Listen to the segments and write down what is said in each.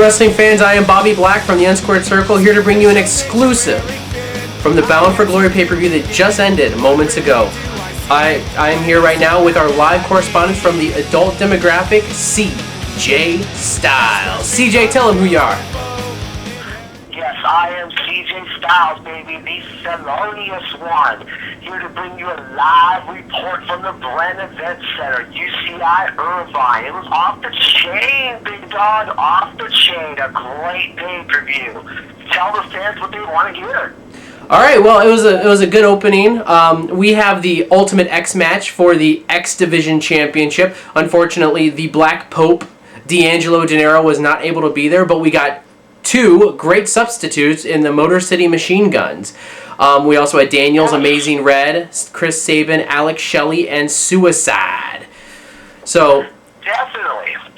wrestling fans? I am Bobby Black from the Unsquared Circle, here to bring you an exclusive from the Bound for Glory pay-per-view that just ended moments ago. I am here right now with our live correspondent from the adult demographic, CJ Styles. CJ, tell him who you are. Yes, I am CJ Styles, baby, the felonious one, here to bring you a live report from the Brand Event Center, UCI Irvine. It was off the chain, big dog, off the chain. A great pay-per-view. Tell the fans what they want to hear. All right, well, it was a good opening. We have the Ultimate X match for the X Division Championship. Unfortunately, the Black Pope, D'Angelo Gennaro, was not able to be there, but we got two great substitutes in the Motor City Machine Guns. We also had Daniels, Amazing Red, Chris Sabin, Alex Shelley, and Suicide. So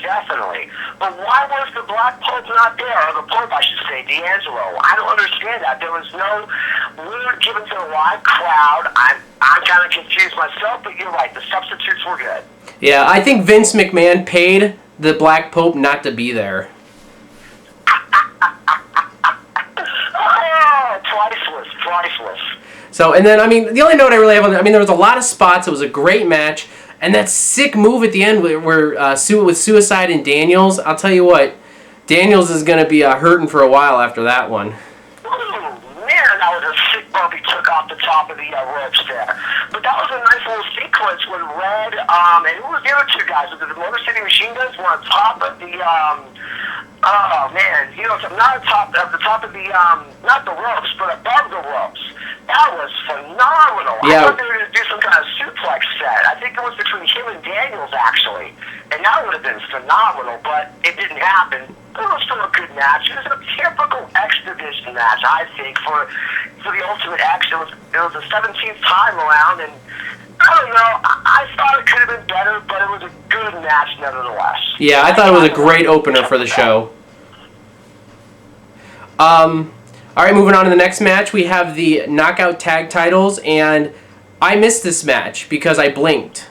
Definitely. But why was the Black Pope not there? Or the Pope, I should say, D'Angelo. I don't understand that. There was no word given to the live crowd. I'm kind of confused myself, but you're right. The substitutes were good. Yeah, I think Vince McMahon paid the Black Pope not to be there. Priceless. So, and then, the only note I really have on there was a lot of spots. It was a great match. And that sick move at the end where with Suicide and Daniels, I'll tell you what, Daniels is going to be hurting for a while after that one. Oh, man, that was a sick bump he took off the top of the ropes there. But that was a nice little sequence when Red, and who was the other two guys? Was it the Motor City Machine Guns were on top of the, oh, man, not at the top of the, not the ropes, but above the ropes. That was phenomenal. Yeah. I thought they were going to do some kind of suplex set. I think it was between him and Daniels, actually. And that would have been phenomenal, but it didn't happen. It was still a good match. It was a typical X Division match, I think, for the Ultimate X. It was the 17th time around, and I don't know. I thought it could have been better, but it was a good match nevertheless. Yeah, I thought it was a great opener for the show. All right, moving on to the next match, we have the Knockout Tag Titles, and I missed this match because I blinked.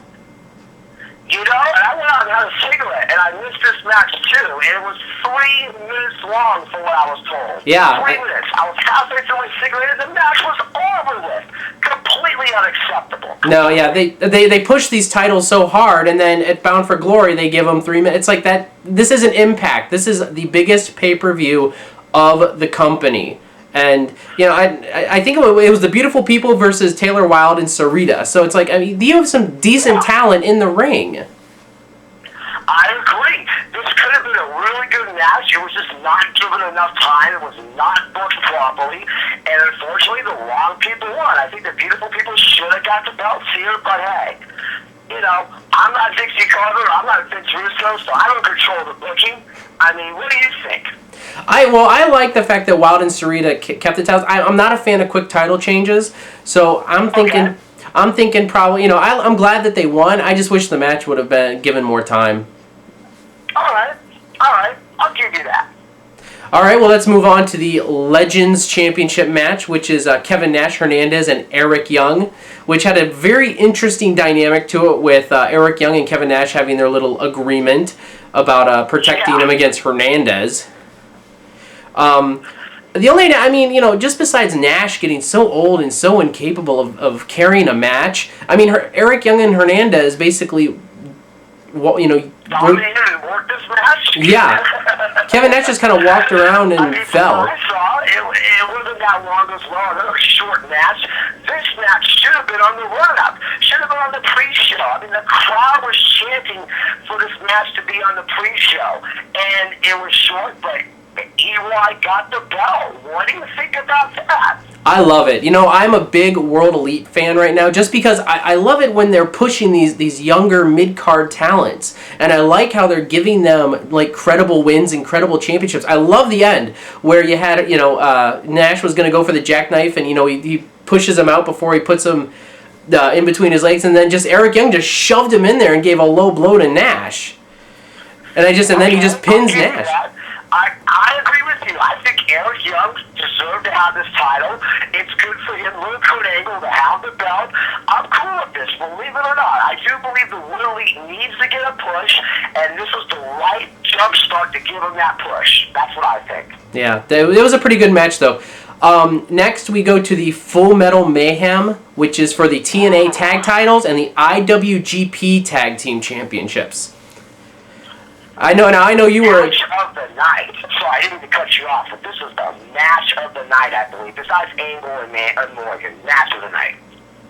And I went out and had a cigarette, and I missed this match too, and it was 3 minutes long from what I was told. Yeah. 3 minutes. I was halfway through my cigarette, and the match was over with. Completely unacceptable. No, yeah, they push these titles so hard, and then at Bound for Glory, they give them 3 minutes. It's like that. This is an Impact. This is the biggest pay-per-view of the company. And, I think it was the Beautiful People versus Taylor Wilde and Sarita. So it's like, you have some decent talent in the ring. I agree. This could have been a really good match. It was just not given enough time. It was not booked properly. And unfortunately, the wrong people won. I think the Beautiful People should have got the belts here, but hey. I'm not Dixie Carter, I'm not Vince Russo, so I don't control the booking. What do you think? I like the fact that Wilde and Sarita kept the titles. I'm not a fan of quick title changes, so I'm thinking probably, I'm glad that they won. I just wish the match would have been given more time. All right, I'll give you that. All right, well, let's move on to the Legends Championship match, which is Kevin Nash Hernandez and Eric Young, which had a very interesting dynamic to it with Eric Young and Kevin Nash having their little agreement about protecting him against Hernandez. The only, just besides Nash getting so old and so incapable of carrying a match, Eric Young and Hernandez basically, dominated and worked this match? Yeah. Kevin Nash just kind of walked around and fell. From what I saw, it wasn't that long as well. Another short match. This match should have been on the run-up. Should have been on the pre-show. The crowd was chanting for this match to be on the pre-show. And it was short, but Eli got the belt. What do you think about that? I love it. I'm a big World Elite fan right now just because I love it when they're pushing these younger mid-card talents. And I like how they're giving them credible wins and credible championships. I love the end where you had, Nash was going to go for the jackknife and, he pushes him out before he puts him in between his legs. And then Eric Young just shoved him in there and gave a low blow to Nash. And then he just pins Nash. I agree with you. I think Eric Young deserved to have this title. It's good for him, Luke Kurt Angle, to have the belt. I'm cool with this, believe it or not. I do believe the World Elite needs to get a push, and this was the right jump start to give them that push. That's what I think. Yeah, it was a pretty good match, though. Next, we go to the Full Metal Mayhem, which is for the TNA Tag Titles and the IWGP Tag Team Championships. I know you were... Match of the night. So I didn't mean to cut you off, but this was the match of the night, I believe. Besides Angle and Morgan, match of the night.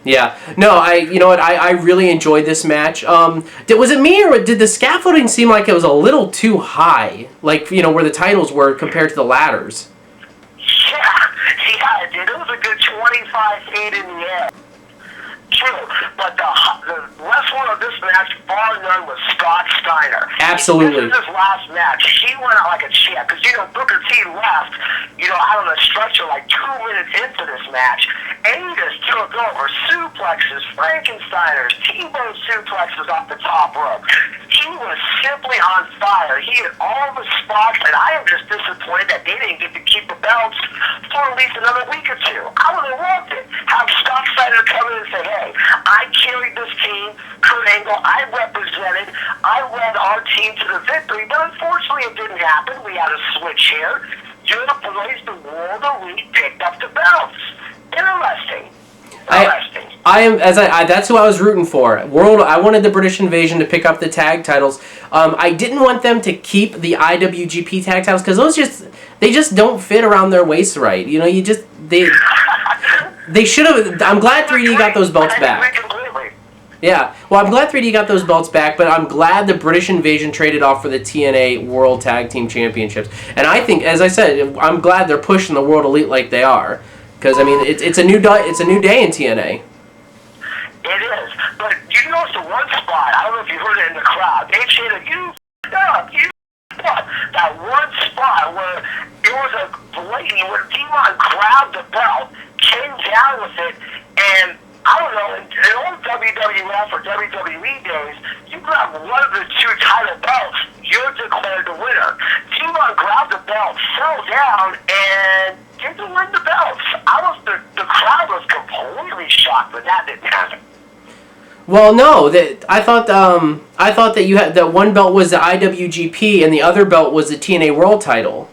Yeah. No, you know what? I really enjoyed this match. Was it me, or did the scaffolding seem like it was a little too high? Like, you know, where the titles were compared to the ladders? Yeah, it did. It was a good 25 feet in the air. True, but the wrestler of this match, bar none, was Scott Steiner. Absolutely. This is his last match. He went out like a champ, because, you know, Booker T left, you know, out on a stretcher like 2 minutes into this match, and he just took over. Suplexes, Frankensteiners, T-bone suplexes off the top rope. He was simply on fire. He hit all the spots, and I am just disappointed that they didn't get to keep the belts for at least another week or two. I would have loved it. Have Scott Steiner come in and say, hey, I carried this team, Kurt Angle, I represented, I led our team to the victory, but unfortunately it didn't happen. We had a switch here. Your boys, the World Elite, picked up the belts. Interesting. That's who I was rooting for. I wanted the British Invasion to pick up the tag titles. I didn't want them to keep the IWGP tag titles because they just don't fit around their waist right. You know, they should have. I'm glad 3D got those belts back. Yeah, well, I'm glad 3D got those belts back, but I'm glad the British Invasion traded off for the TNA World Tag Team Championships. And I think, as I said, I'm glad they're pushing the World Elite like they are. Because, I mean, it's a new day in TNA. It is. But you notice the one spot, I don't know if you heard it in the crowd, they chanted, you up, you up. That one spot where it was a blatant, where Demon grabbed the belt, came down with it, and I don't know, in old WWF or WWE days, you grab one of the two title belts, you're declared the winner. Demon grabbed the belt, fell down, and didn't win the belts. The crowd was completely shocked when that didn't happen. Well, no, I thought that you had that one belt was the IWGP and the other belt was the TNA World Title,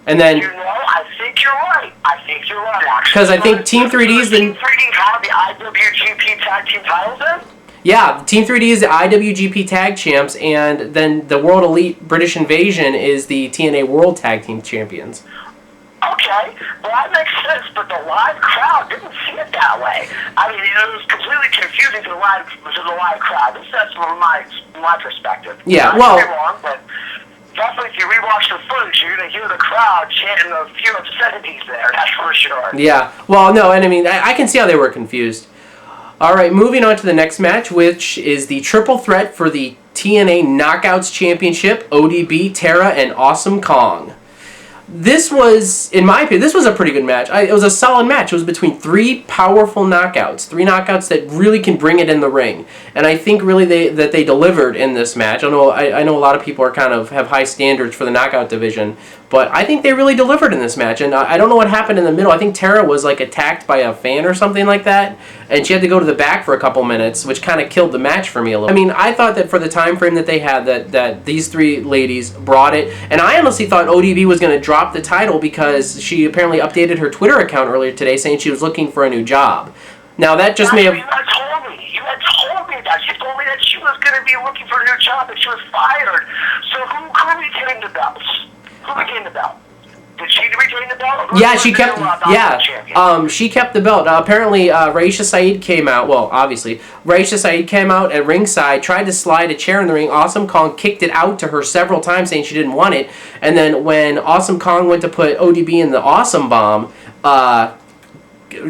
and then. You know, I think you're right. Actually. Because I think Team 3D's the. Team 3D have the IWGP Tag Team titles then? Yeah, Team 3D is the IWGP Tag Champs, and then the World Elite British Invasion is the TNA World Tag Team Champions. Okay, well that makes sense, but the live crowd didn't see it that way. I mean, it was completely confusing to the live crowd. That's from my perspective. Yeah, well, I could be wrong, but definitely if you rewatch the footage, you're gonna hear the crowd chanting a few obscenities there. That's for sure. Yeah, well, no, and I mean, I can see how they were confused. All right, moving on to the next match, which is the triple threat for the TNA Knockouts Championship: ODB, Tara, and Awesome Kong. This was, in my opinion, this was a pretty good match. It was a solid match. It was between three powerful knockouts. Three knockouts that really can bring it in the ring. And I think really that they delivered in this match. I know a lot of people have high standards for the knockout division, but I think they really delivered in this match. And I don't know what happened in the middle. I think Tara was like attacked by a fan or something like that, and she had to go to the back for a couple minutes, which kind of killed the match for me a little. I mean, I thought that for the time frame that they had, that these three ladies brought it, and I honestly thought ODB was going to drop the title because she apparently updated her Twitter account earlier today saying she was looking for a new job. Now that just may have... You had told me that. She told me that she was going to be looking for a new job and she was fired. So who retained the belts? Who retained the belt? Did she retain the belt? Yeah, she kept. She kept the belt. Apparently, Raisha Saeed came out. Well, obviously, Raisha Saeed came out at ringside, tried to slide a chair in the ring. Awesome Kong kicked it out to her several times, saying she didn't want it. And then when Awesome Kong went to put ODB in the Awesome Bomb,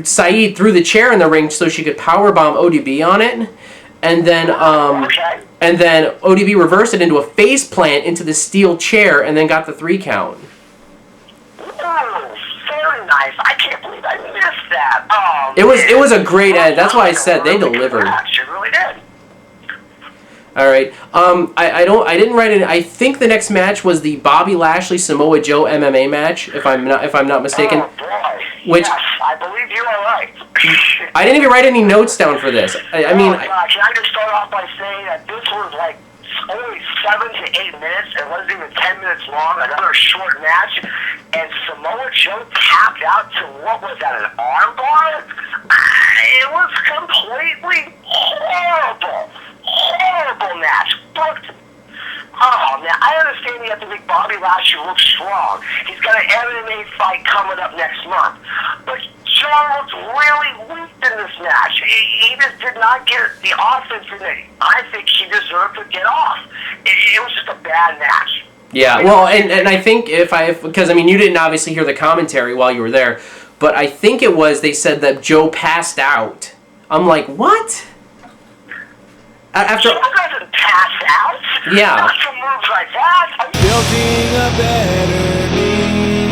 Saeed threw the chair in the ring so she could power bomb ODB on it, and then ODB reversed it into a face plant into the steel chair, and then got the 3 count. Oh, very nice. I can't believe I missed that. Oh, it was a great end. That's why I said they delivered. She really did. All right. I didn't write it. I think the next match was the Bobby Lashley Samoa Joe MMA match, if I'm not mistaken. Oh boy. Which, yes, I believe you are right. I didn't even write any notes down for this. I mean, can I just start off by saying that this was like only 7 to 8 minutes. It wasn't even 10 minutes long. Another short match. And Samoa Joe tapped out to, what was that, an armbar? It was completely horrible. Horrible match. Booked. Oh, man, I understand you have to make Bobby Lashley look strong. He's got an MMA fight coming up next month. But Joe looked really weak in this match. He just did not get the offense that I think he deserved to get off. It was just a bad match. Yeah, well, and I think because I mean, you didn't obviously hear the commentary while you were there, but I think it was, they said that Joe passed out. I'm like, what? After Joe doesn't pass out. Yeah. Not some moves like that. Building a better me.